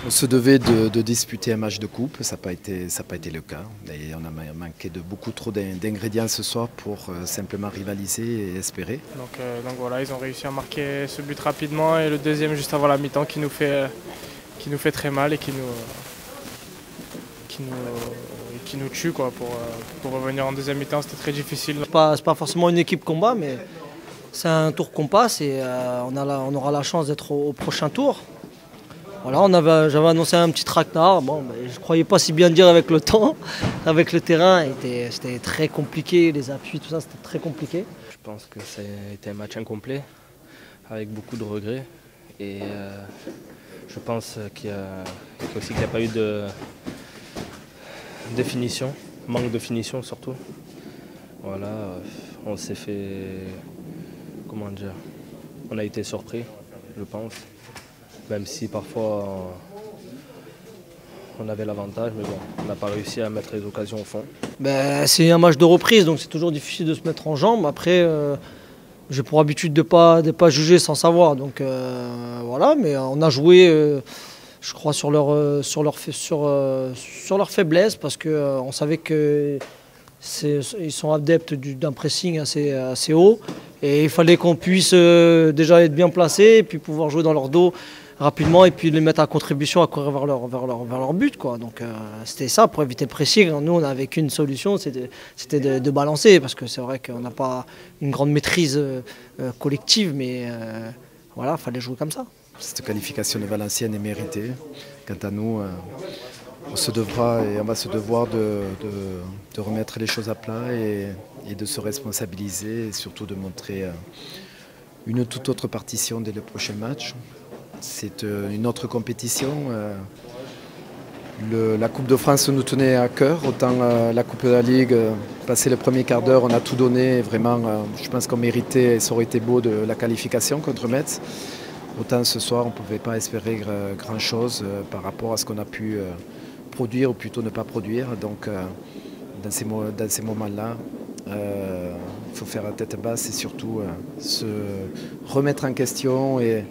On se devait de disputer un match de coupe, ça n'a pas été le cas. Et on a manqué de beaucoup trop d'ingrédients ce soir pour simplement rivaliser et espérer. Donc voilà, ils ont réussi à marquer ce but rapidement et le deuxième juste avant la mi-temps qui nous fait très mal et qui nous tue quoi. Pour revenir en deuxième mi-temps, c'était très difficile. C'est pas forcément une équipe combat, mais c'est un tour qu'on passe et on aura la chance d'être au prochain tour. Voilà, j'avais annoncé un petit traquenard. Bon, je ne croyais pas si bien dire avec le temps, avec le terrain. C'était très compliqué, les appuis, tout ça, c'était très compliqué. Je pense que ça a été un match incomplet, avec beaucoup de regrets. Et je pense qu'il n'y a pas eu de définition, manque de finition surtout. Voilà, on s'est fait, comment dire, on a été surpris, je pense. Même si parfois on avait l'avantage, mais bon, on n'a pas réussi à mettre les occasions au fond. C'est un match de reprise, donc c'est toujours difficile de se mettre en jambes. Après, j'ai pour habitude de pas juger sans savoir. Donc voilà, mais on a joué, je crois, sur leur faiblesse, parce qu'on savait qu'ils sont adeptes d'un pressing assez haut. Et il fallait qu'on puisse déjà être bien placé et puis pouvoir jouer dans leur dos rapidement et puis les mettre à contribution à courir vers leur but, quoi. Donc c'était ça pour éviter le pressing. Nous, on n'avait qu'une solution, c'était de balancer, parce que c'est vrai qu'on n'a pas une grande maîtrise collective, mais voilà, il fallait jouer comme ça. Cette qualification de Valenciennes est méritée. Quant à nous, on se devra et on va se devoir de remettre les choses à plat et de se responsabiliser et surtout de montrer une toute autre partition dès le prochain match. C'est une autre compétition. La Coupe de France nous tenait à cœur, autant la Coupe de la Ligue, passé le premier quart d'heure, on a tout donné. Vraiment, je pense qu'on méritait, et ça aurait été beau, de la qualification contre Metz. Autant ce soir, on ne pouvait pas espérer grand-chose par rapport à ce qu'on a pu produire ou plutôt ne pas produire. Donc, dans ces moments-là, il faut faire la tête basse et surtout se remettre en question et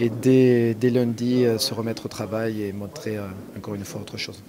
dès lundi se remettre au travail et montrer encore une fois autre chose.